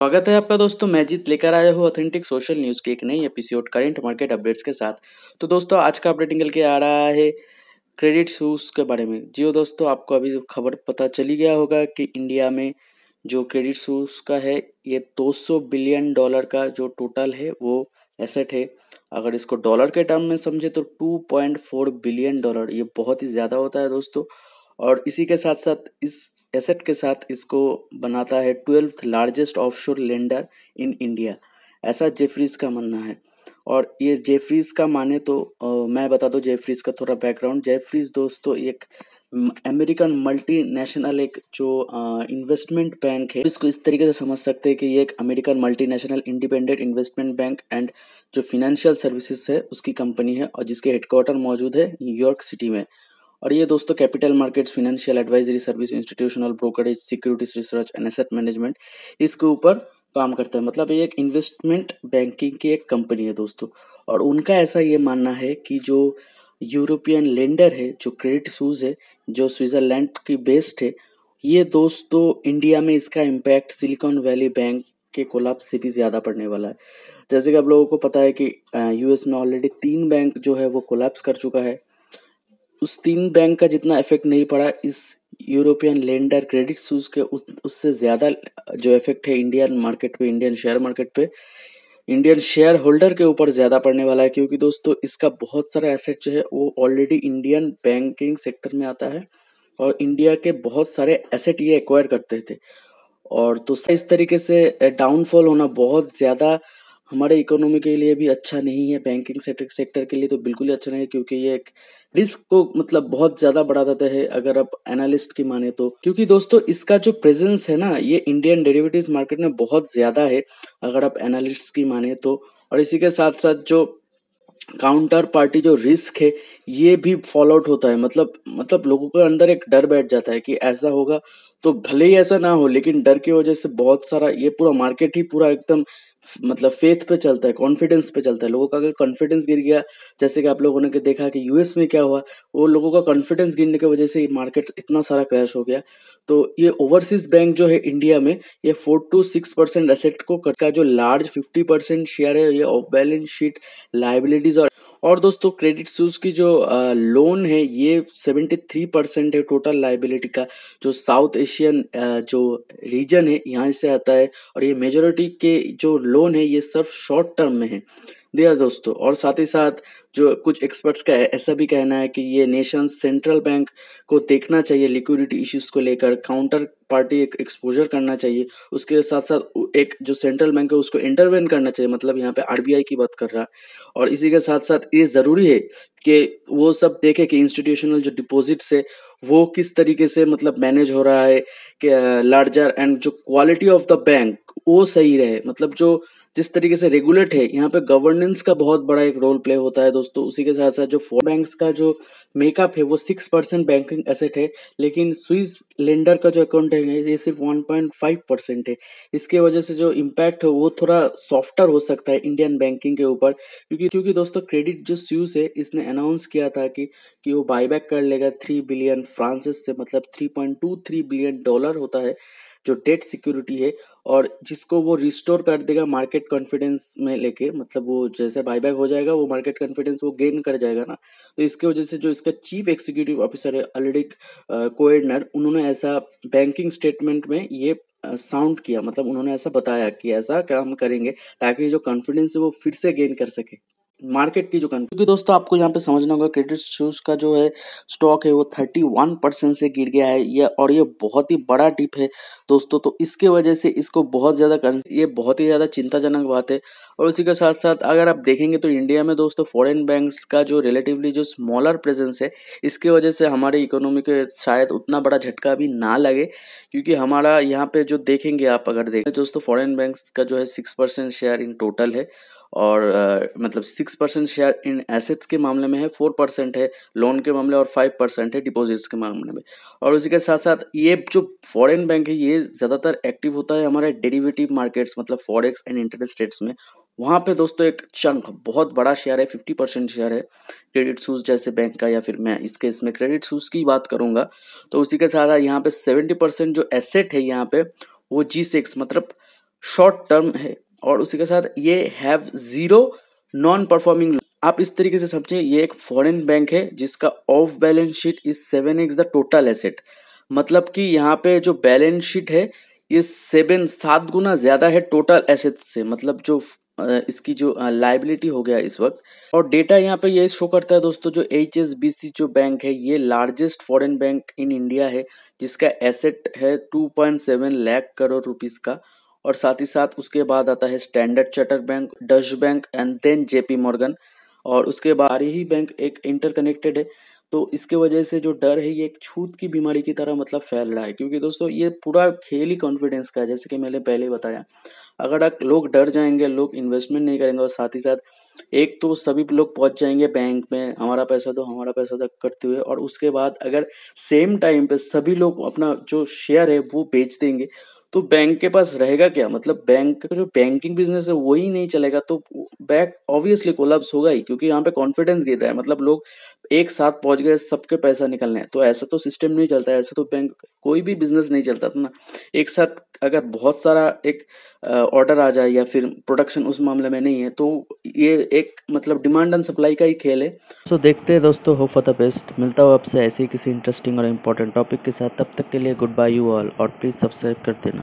स्वागत है आपका दोस्तों। मैं जीत लेकर आया हूँ ऑथेंटिक सोशल न्यूज़ की एक नई एपिसोड करंट मार्केट अपडेट्स के साथ। तो दोस्तों आज का अपडेट निकल के आ रहा है क्रेडिट सुइस के बारे में। जी दोस्तों, आपको अभी खबर पता चली गया होगा कि इंडिया में जो क्रेडिट सुइस का है ये 200 बिलियन डॉलर का जो टोटल है वो एसेट है। अगर इसको डॉलर के टर्म में समझे तो 2.4 बिलियन डॉलर, ये बहुत ही ज़्यादा होता है दोस्तों। और इसी के साथ साथ इस एसेट के साथ इसको बनाता है 12th largest offshore lender in India, ऐसा जेफरीज का मानना है। और ये जेफरीज का माने तो मैं बता दूं जेफरीज का थोड़ा बैकग्राउंड। जेफरीज दोस्तों एक अमेरिकन मल्टीनेशनल एक जो इन्वेस्टमेंट बैंक है, इसको इस तरीके से समझ सकते हैं कि ये एक American multinational independent investment bank and जो फिनेंशियल सर्विसेज है उसकी कंपनी है, और जिसके हेडक्वार्टर मौजूद है न्यूयॉर्क सिटी में। और ये दोस्तों capital markets, financial advisory service, institutional brokerage, securities research and asset management, इसके ऊपर काम करता है। मतलब ये एक इन्वेस्टमेंट बैंकिंग की एक कंपनी है दोस्तों। और उनका ऐसा ये मानना है कि जो यूरोपियन लेंडर है, जो क्रेडिट सुइस है, जो स्विट्जरलैंड की बेस्ड है, ये दोस्तों इंडिया में इसका इम्पैक्ट सिलिकॉन वैली बैंक के कोलैप्स से भी ज़्यादा पड़ने वाला है। जैसे कि आप लोगों को पता है कि यूएस में ऑलरेडी 3 बैंक जो है वो कोलैप्स कर चुका है। उस 3 बैंक का जितना इफेक्ट नहीं पड़ा इस यूरोपियन लेंडर क्रेडिट सुइस के उससे ज़्यादा जो इफेक्ट है इंडियन मार्केट पे, इंडियन शेयर मार्केट पे, इंडियन शेयर होल्डर के ऊपर ज़्यादा पड़ने वाला है। क्योंकि दोस्तों इसका बहुत सारा एसेट जो है वो ऑलरेडी इंडियन बैंकिंग सेक्टर में आता है, और इंडिया के बहुत सारे एसेट ये एक्वायर करते थे। और तो इस तरीके से डाउनफॉल होना बहुत ज़्यादा हमारे इकोनॉमी के लिए भी अच्छा नहीं है, बैंकिंग सेक्टर के लिए तो बिल्कुल ही अच्छा नहीं है। क्योंकि ये एक रिस्क को मतलब बहुत ज़्यादा बढ़ा देता है अगर आप एनालिस्ट की माने तो। क्योंकि दोस्तों इसका जो प्रेजेंस है ना ये इंडियन डेरिवेटिव्स मार्केट में बहुत ज़्यादा है अगर आप एनालिस्ट की माने तो। और इसी के साथ साथ जो काउंटर पार्टी जो रिस्क है ये भी फॉल आउट होता है। मतलब लोगों के अंदर एक डर बैठ जाता है कि ऐसा होगा, तो भले ही ऐसा ना हो लेकिन डर की वजह से बहुत सारा ये पूरा मार्केट ही पूरा एकदम मतलब फेथ पे चलता है, कॉन्फिडेंस पे चलता है। लोगों का अगर कॉन्फिडेंस गिर गया, जैसे कि आप लोगों ने देखा कि यूएस में क्या हुआ, वो लोगों का कॉन्फिडेंस गिरने की वजह से मार्केट इतना सारा क्रैश हो गया। तो ये ओवरसीज बैंक जो है इंडिया में, ये 4 to 6% एसेट को का जो लार्ज 50% शेयर है ये ऑफ बैलेंस शीट लाइबिलिटीज। और दोस्तों क्रेडिट सुइस की जो लोन है ये 73% है टोटल लाइबिलिटी का, जो साउथ एशियन जो रीजन है यहाँ से आता है। और ये मेजोरिटी के जो लोन है ये सिर्फ शॉर्ट टर्म में है दिया दोस्तों। और साथ ही साथ जो कुछ एक्सपर्ट्स का ऐसा भी कहना है कि ये नेशन सेंट्रल बैंक को देखना चाहिए लिक्विडिटी इश्यूज को लेकर, काउंटर पार्टी एक्सपोजर करना चाहिए। उसके साथ साथ एक जो सेंट्रल बैंक है उसको इंटरवेन करना चाहिए, मतलब यहाँ पे आरबीआई की बात कर रहा है। और इसी के साथ साथ ये ज़रूरी है कि वो सब देखे कि इंस्टीट्यूशनल जो डिपॉजिट्स है वो किस तरीके से मतलब मैनेज हो रहा है, कि लार्जर एंड जो क्वालिटी ऑफ द बैंक वो सही रहे। मतलब जो जिस तरीके से रेगुलेट है यहाँ पे गवर्नेंस का बहुत बड़ा एक रोल प्ले होता है दोस्तों। उसी के साथ साथ जो फोर बैंक्स का जो मेकअप है वो 6% बैंकिंग एसेट है, लेकिन स्विस लेंडर का जो अकाउंट है ये सिर्फ 1.5% है। इसके वजह से जो इम्पैक्ट है वो थोड़ा सॉफ्टर हो सकता है इंडियन बैंकिंग के ऊपर। क्योंकि दोस्तों क्रेडिट जो स्विस है इसने अनाउंस किया था कि वो बाईबैक कर लेगा 3 बिलियन फ्रांसिस से, मतलब 3.23 बिलियन डॉलर होता है जो डेट सिक्योरिटी है, और जिसको वो रिस्टोर कर देगा मार्केट कॉन्फिडेंस में लेके। मतलब वो जैसे बायबैक हो जाएगा वो मार्केट कॉन्फिडेंस वो गेन कर जाएगा ना। तो इसके वजह से जो इसका चीफ एग्जीक्यूटिव ऑफिसर है अल्रिक कोएडनर, उन्होंने ऐसा बैंकिंग स्टेटमेंट में ये साउंड किया, मतलब उन्होंने ऐसा बताया कि ऐसा काम करेंगे ताकि जो कॉन्फिडेंस है वो फिर से गेन कर सके मार्केट की जो क्योंकि दोस्तों आपको यहाँ पे समझना होगा क्रेडिट सुइस का जो है स्टॉक है वो 31% से गिर गया है ये, और ये बहुत ही बड़ा डिप है दोस्तों। तो इसके वजह से इसको बहुत ज़्यादा ये बहुत ही ज़्यादा चिंताजनक बात है। और उसी के साथ साथ अगर आप देखेंगे तो इंडिया में दोस्तों फॉरेन बैंक्स का जो रिलेटिवली जो स्मॉलर प्रेजेंस है, इसकी वजह से हमारे इकोनॉमी के शायद उतना बड़ा झटका भी ना लगे। क्योंकि हमारा यहाँ पे जो देखेंगे आप, अगर देखें दोस्तों फॉरेन बैंक्स का जो है 6% शेयर इन टोटल है। और मतलब 6% शेयर इन एसेट्स के मामले में है, 4% है लोन के मामले, और 5% है डिपॉजिट्स के मामले में। और उसी के साथ साथ ये जो फॉरेन बैंक है ये ज़्यादातर एक्टिव होता है हमारे डेरिवेटिव मार्केट्स, मतलब फॉरेक्स एंड इंटरेस्ट रेट्स में। वहाँ पे दोस्तों एक चंक बहुत बड़ा शेयर है, 50% शेयर है क्रेडिट सुइस जैसे बैंक का, या फिर मैं इस केस में क्रेडिट सुइस की बात करूँगा। तो उसी के साथ यहाँ पे 70% जो एसेट है यहाँ पे वो G6 मतलब शॉर्ट टर्म है और उसी के साथ ये हैव ज़ीरो नॉन परफॉर्मिंग। आप इस तरीके से समझिए, ये एक फॉरेन बैंक है जिसका of balance sheet is 7x the total asset. मतलब कि यहाँ पे जो बैलेंस शीट है ये 7 गुना ज़्यादा है टोटल एसेट से। मतलब जो इसकी जो लाइबिलिटी हो गया इस वक्त। और डेटा यहाँ पे ये शो करता है दोस्तों, जो HSBC जो बैंक है ये largest foreign bank in India है, जिसका एसेट है 2.7 लाख करोड़ रुपीस का। और साथ ही साथ उसके बाद आता है standard chartered bank, Deutsche bank and then JP Morgan. और उसके बाद ही बैंक एक इंटरकनेक्टेड है। तो इसके वजह से जो डर है ये एक छूत की बीमारी की तरह मतलब फैल रहा है, क्योंकि दोस्तों ये पूरा खेल ही कॉन्फिडेंस का है। जैसे कि मैंने पहले बताया, अगर लोग डर जाएंगे, लोग इन्वेस्टमेंट नहीं करेंगे और साथ ही साथ एक तो सभी लोग पहुंच जाएंगे बैंक में हमारा पैसा दो हमारा पैसा दो करते हुए, और उसके बाद अगर सेम टाइम पे सभी लोग अपना जो शेयर है वो बेच देंगे, तो बैंक के पास रहेगा क्या? मतलब बैंक का जो बैंकिंग बिजनेस है वही नहीं चलेगा, तो बैंक ऑब्वियसली कोलैप्स होगा ही, क्योंकि यहाँ पे कॉन्फिडेंस गिर रहा है। मतलब लोग एक साथ पहुंच गए, सबके पैसा निकलने हैं, तो ऐसा तो सिस्टम नहीं चलता है, ऐसा तो बैंक कोई भी बिजनेस नहीं चलता था ना। एक साथ अगर बहुत सारा एक ऑर्डर आ जाए या फिर प्रोडक्शन उस मामले में नहीं है, तो ये एक मतलब डिमांड एंड सप्लाई का ही खेल है। तो देखते हैं दोस्तों, होप फॉर द बेस्ट। मिलता हूँ आपसे ऐसे ही किसी इंटरेस्टिंग और इम्पोर्टेंट टॉपिक के साथ। तब तक के लिए गुड बाय यू ऑल, और प्लीज़ सब्सक्राइब कर देना।